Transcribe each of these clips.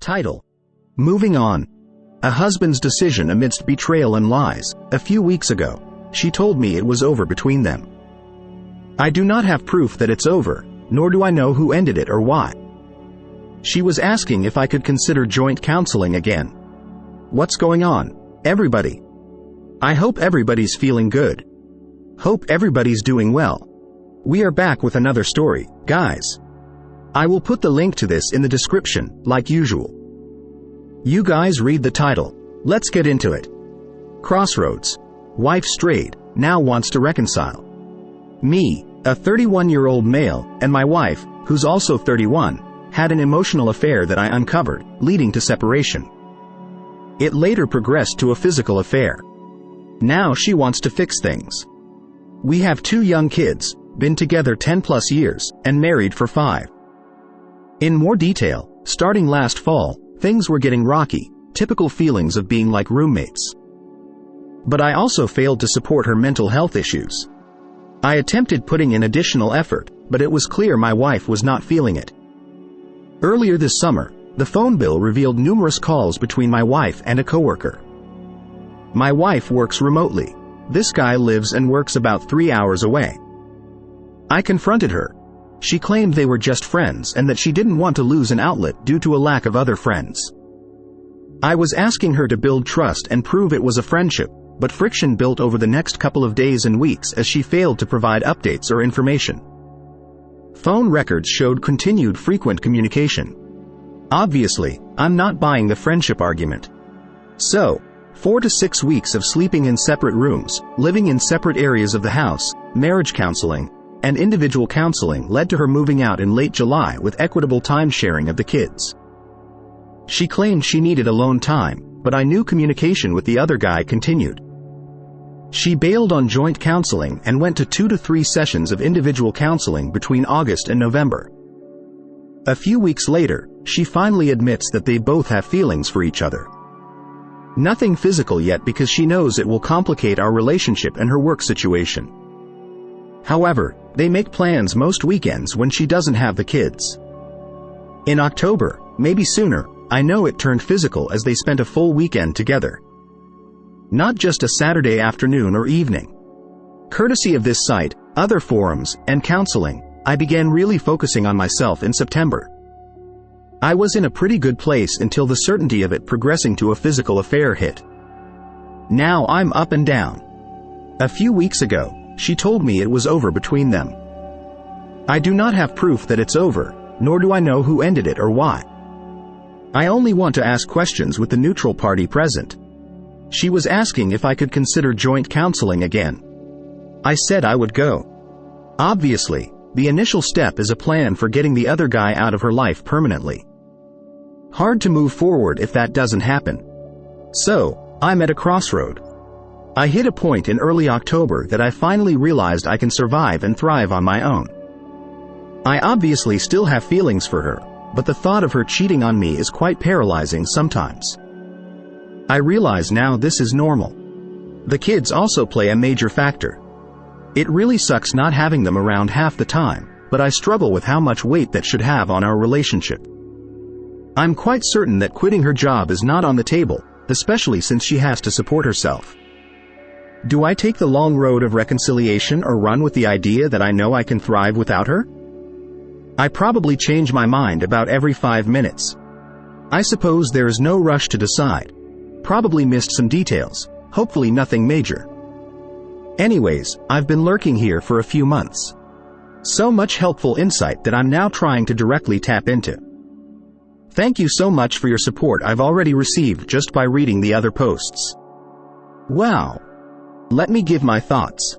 Title: Moving On. A husband's decision amidst betrayal and lies. A few weeks ago, she told me it was over between them. I do not have proof that it's over, nor do I know who ended it or why. She was asking if I could consider joint counseling again. What's going on, everybody? I hope everybody's feeling good. Hope everybody's doing well. We are back with another story, guys. I will put the link to this in the description, like usual. You guys read the title. Let's get into it. Crossroads. Wife strayed, now wants to reconcile. Me, a 31-year-old male, and my wife, who's also 31, had an emotional affair that I uncovered, leading to separation. It later progressed to a physical affair. Now she wants to fix things. We have 2 young kids, been together 10+ years, and married for 5. In more detail, starting last fall, things were getting rocky, typical feelings of being like roommates. But I also failed to support her mental health issues. I attempted putting in additional effort, but it was clear my wife was not feeling it. Earlier this summer, the phone bill revealed numerous calls between my wife and a coworker. My wife works remotely. This guy lives and works about 3 hours away. I confronted her. She claimed they were just friends and that she didn't want to lose an outlet due to a lack of other friends. I was asking her to build trust and prove it was a friendship, but friction built over the next couple of days and weeks as she failed to provide updates or information. Phone records showed continued frequent communication. Obviously, I'm not buying the friendship argument. So, 4 to 6 weeks of sleeping in separate rooms, living in separate areas of the house, marriage counseling, and individual counseling led to her moving out in late July with equitable time sharing of the kids. She claimed she needed alone time, but I knew communication with the other guy continued. She bailed on joint counseling and went to 2 to 3 sessions of individual counseling between August and November. A few weeks later, she finally admits that they both have feelings for each other. Nothing physical yet because she knows it will complicate our relationship and her work situation. However, they make plans most weekends when she doesn't have the kids. In October, maybe sooner, I know it turned physical as they spent a full weekend together. Not just a Saturday afternoon or evening. Courtesy of this site, other forums, and counseling, I began really focusing on myself in September. I was in a pretty good place until the certainty of it progressing to a physical affair hit. Now I'm up and down. A few weeks ago, she told me it was over between them. I do not have proof that it's over, nor do I know who ended it or why. I only want to ask questions with the neutral party present. She was asking if I could consider joint counseling again. I said I would go. Obviously, the initial step is a plan for getting the other guy out of her life permanently. Hard to move forward if that doesn't happen. So, I'm at a crossroad. I hit a point in early October that I finally realized I can survive and thrive on my own. I obviously still have feelings for her, but the thought of her cheating on me is quite paralyzing sometimes. I realize now this is normal. The kids also play a major factor. It really sucks not having them around half the time, but I struggle with how much weight that should have on our relationship. I'm quite certain that quitting her job is not on the table, especially since she has to support herself. Do I take the long road of reconciliation or run with the idea that I know I can thrive without her? I probably change my mind about every 5 minutes. I suppose there is no rush to decide. Probably missed some details, hopefully nothing major. Anyways, I've been lurking here for a few months. So much helpful insight that I'm now trying to directly tap into. Thank you so much for your support I've already received just by reading the other posts. Wow. Let me give my thoughts.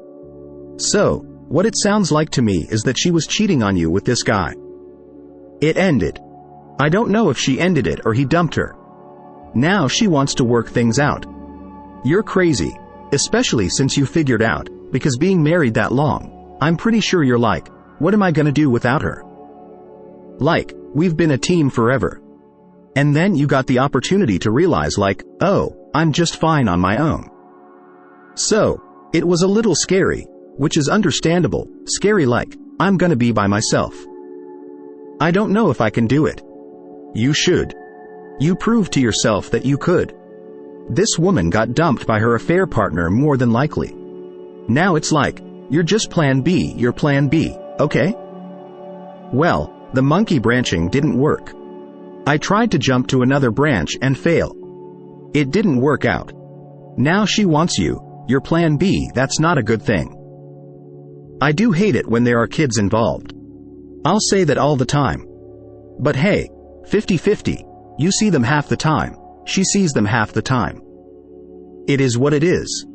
So, what it sounds like to me is that she was cheating on you with this guy. It ended. I don't know if she ended it or he dumped her. Now she wants to work things out. You're crazy, especially since you figured out, because being married that long, I'm pretty sure you're like, what am I gonna do without her? Like, we've been a team forever. And then you got the opportunity to realize like, oh, I'm just fine on my own. So, it was a little scary, which is understandable, scary like, I'm gonna be by myself. I don't know if I can do it. You should. You proved to yourself that you could. This woman got dumped by her affair partner more than likely. Now it's like, you're just plan B, you're plan B, okay? Well, the monkey branching didn't work. I tried to jump to another branch and fail. It didn't work out. Now she wants you, your plan B. That's not a good thing. I do hate it when there are kids involved. I'll say that all the time. But hey, 50-50, you see them half the time, she sees them half the time. It is what it is.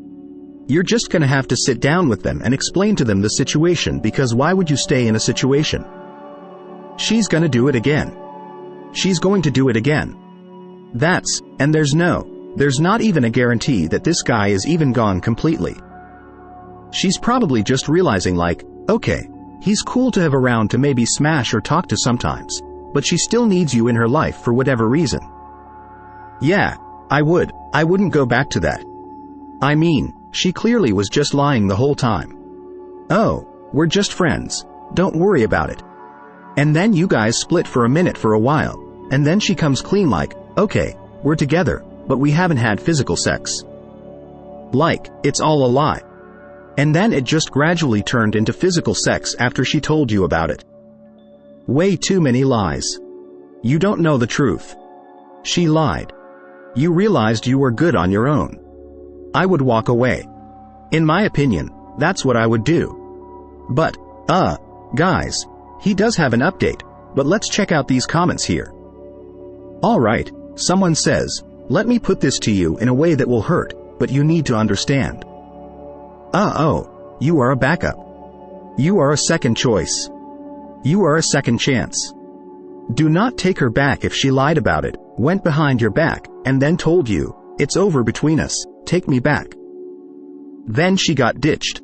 You're just gonna have to sit down with them and explain to them the situation, because why would you stay in a situation? She's gonna do it again. She's going to do it again. And there's not even a guarantee that this guy is even gone completely. She's probably just realizing like, okay, he's cool to have around to maybe smash or talk to sometimes, but she still needs you in her life for whatever reason. Yeah, I wouldn't go back to that. I mean, she clearly was just lying the whole time. Oh, we're just friends, don't worry about it. And then you guys split for a minute for a while, and then she comes clean like, okay, we're together, but we haven't had physical sex. Like, it's all a lie. And then it just gradually turned into physical sex after she told you about it. Way too many lies. You don't know the truth. She lied. You realized you were good on your own. I would walk away. In my opinion, that's what I would do. But, guys, he does have an update, but let's check out these comments here. Alright, someone says, let me put this to you in a way that will hurt, but you need to understand. You are a backup. You are a second choice. You are a second chance. Do not take her back if she lied about it, went behind your back, and then told you, it's over between us, take me back. Then she got ditched.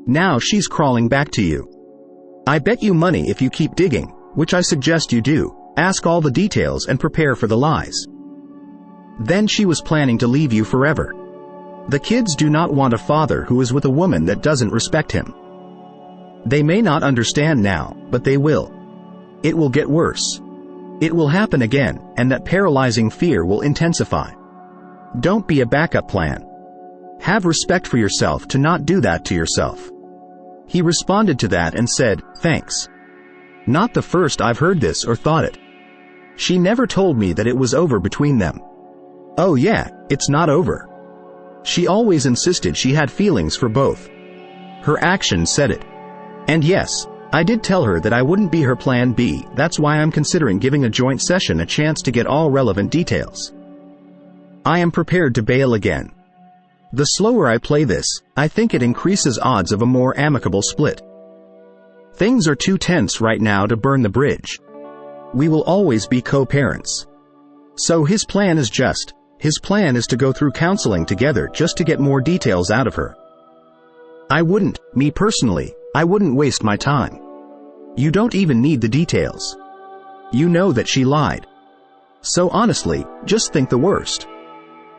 Now she's crawling back to you. I bet you money if you keep digging, which I suggest you do, ask all the details and prepare for the lies. Then she was planning to leave you forever. The kids do not want a father who is with a woman that doesn't respect him. They may not understand now, but they will. It will get worse. It will happen again, and that paralyzing fear will intensify. Don't be a backup plan. Have respect for yourself to not do that to yourself. He responded to that and said, thanks. Not the first I've heard this or thought it. She never told me that it was over between them. Oh yeah, it's not over. She always insisted she had feelings for both. Her actions said it. And yes, I did tell her that I wouldn't be her plan B. That's why I'm considering giving a joint session a chance to get all relevant details. I am prepared to bail again. The slower I play this, I think it increases odds of a more amicable split. Things are too tense right now to burn the bridge. We will always be co-parents. So his plan is to go through counseling together just to get more details out of her. Me personally, I wouldn't waste my time. You don't even need the details. You know that she lied. So honestly, just think the worst.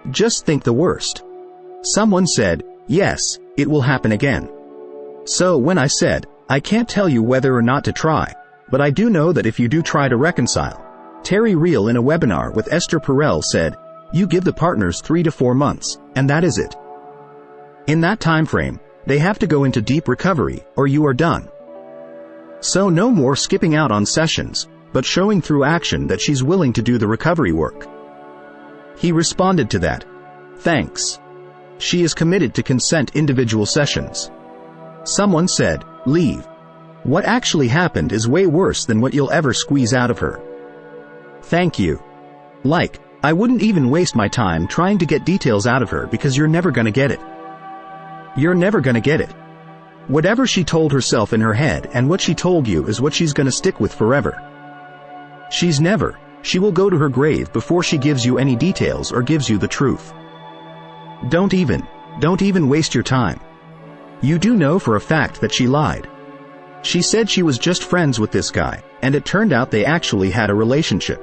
Just think the worst. Someone said, yes, it will happen again. So when I said, I can't tell you whether or not to try, but I do know that if you do try to reconcile. Terry Real in a webinar with Esther Perel said, you give the partners 3 to 4 months, and that is it. In that time frame, they have to go into deep recovery, or you are done. So no more skipping out on sessions, but showing through action that she's willing to do the recovery work. He responded to that. Thanks. She is committed to consent individual sessions. Someone said, leave. What actually happened is way worse than what you'll ever squeeze out of her. Thank you. I wouldn't even waste my time trying to get details out of her because you're never gonna get it. You're never gonna get it. Whatever she told herself in her head and what she told you is what she's gonna stick with forever. She will go to her grave before she gives you any details or gives you the truth. Don't even waste your time. You do know for a fact that she lied. She said she was just friends with this guy, and it turned out they actually had a relationship.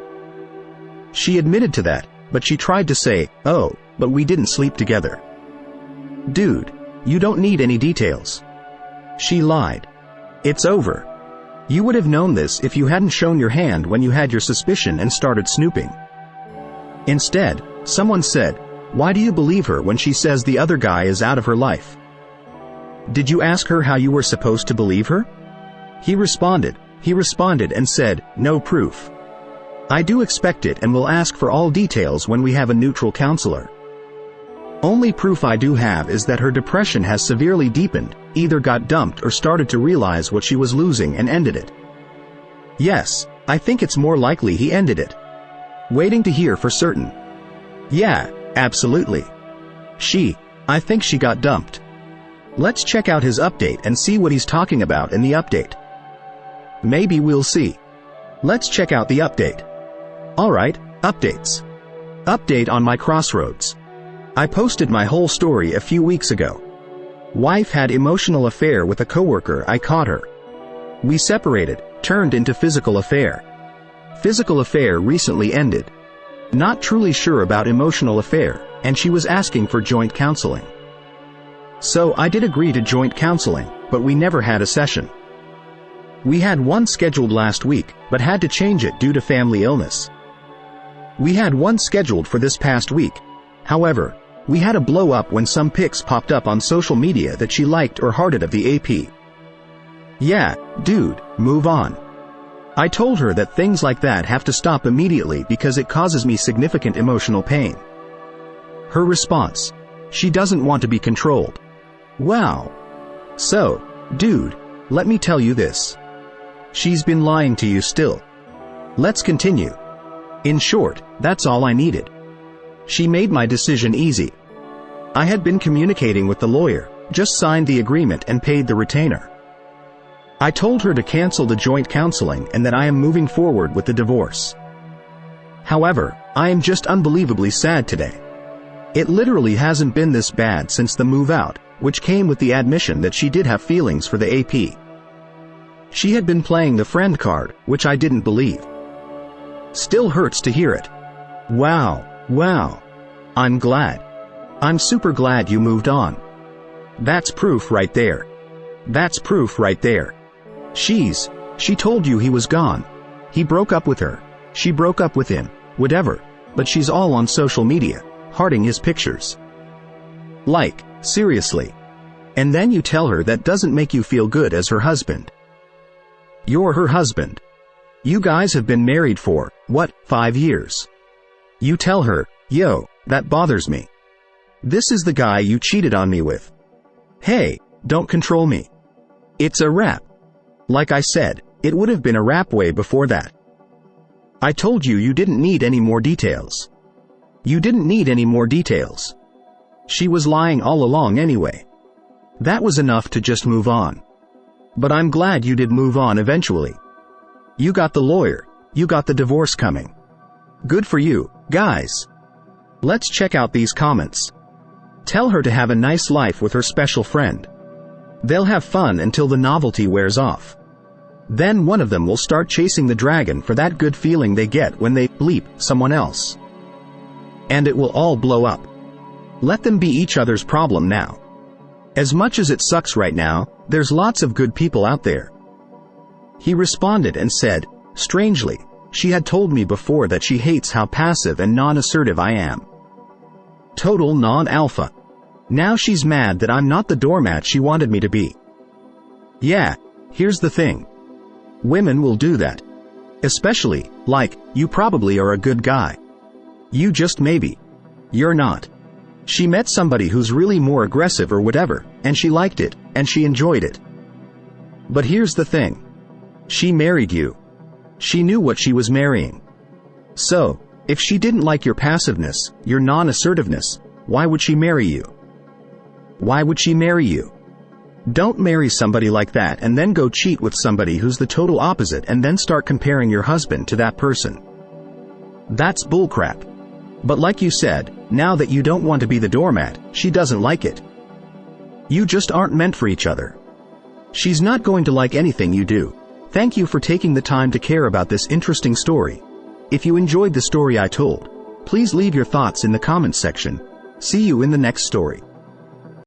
She admitted to that, but she tried to say, oh, but we didn't sleep together. Dude, you don't need any details. She lied. It's over. You would have known this if you hadn't shown your hand when you had your suspicion and started snooping. Instead, someone said, "Why do you believe her when she says the other guy is out of her life? Did you ask her how you were supposed to believe her?" He responded and said, "No proof. I do expect it and will ask for all details when we have a neutral counselor. Only proof I do have is that her depression has severely deepened, either got dumped or started to realize what she was losing and ended it. Yes, I think it's more likely he ended it. Waiting to hear for certain. Yeah, absolutely. I think she got dumped. Let's check out his update and see what he's talking about in the update. Maybe we'll see. Let's check out the update. Alright, updates. Update on my crossroads. I posted my whole story a few weeks ago. Wife had emotional affair with a coworker. I caught her. We separated, turned into physical affair. Physical affair recently ended. Not truly sure about emotional affair, and she was asking for joint counseling. So I did agree to joint counseling, but we never had a session. We had one scheduled last week, but had to change it due to family illness. We had one scheduled for this past week. However, we had a blow up when some pics popped up on social media that she liked or hearted of the AP. Yeah, dude, move on. I told her that things like that have to stop immediately because it causes me significant emotional pain. Her response: she doesn't want to be controlled. Wow. So, dude, let me tell you this. She's been lying to you still. Let's continue. In short, that's all I needed. She made my decision easy. I had been communicating with the lawyer, just signed the agreement and paid the retainer. I told her to cancel the joint counseling and that I am moving forward with the divorce. However, I am just unbelievably sad today. It literally hasn't been this bad since the move out, which came with the admission that she did have feelings for the AP. She had been playing the friend card, which I didn't believe. Still hurts to hear it. Wow. I'm glad. I'm super glad you moved on. That's proof right there. That's proof right there. She told you he was gone. He broke up with her. She broke up with him, whatever, but she's all on social media, hearting his pictures. Like, seriously. And then you tell her that doesn't make you feel good as her husband. You're her husband. You guys have been married for, 5 years? You tell her, yo, that bothers me. This is the guy you cheated on me with. Hey, don't control me. It's a wrap. Like I said, it would have been a wrap way before that. I told you you didn't need any more details. You didn't need any more details. She was lying all along anyway. That was enough to just move on. But I'm glad you did move on eventually. You got the lawyer, you got the divorce coming. Good for you, guys. Let's check out these comments. Tell her to have a nice life with her special friend. They'll have fun until the novelty wears off. Then one of them will start chasing the dragon for that good feeling they get when they bleep someone else. And it will all blow up. Let them be each other's problem now. As much as it sucks right now, there's lots of good people out there. He responded and said, strangely, she had told me before that she hates how passive and non-assertive I am. Total non-alpha. Now she's mad that I'm not the doormat she wanted me to be. Yeah, here's the thing. Women will do that. Especially, you probably are a good guy. You just maybe. You're not. She met somebody who's really more aggressive or whatever, and she liked it, and she enjoyed it. But here's the thing. She married you. She knew what she was marrying. So, if she didn't like your passiveness, your non-assertiveness, why would she marry you? Why would she marry you? Don't marry somebody like that and then go cheat with somebody who's the total opposite and then start comparing your husband to that person. That's bullcrap. But like you said, now that you don't want to be the doormat, she doesn't like it. You just aren't meant for each other. She's not going to like anything you do. Thank you for taking the time to care about this interesting story. If you enjoyed the story I told, please leave your thoughts in the comments section. See you in the next story.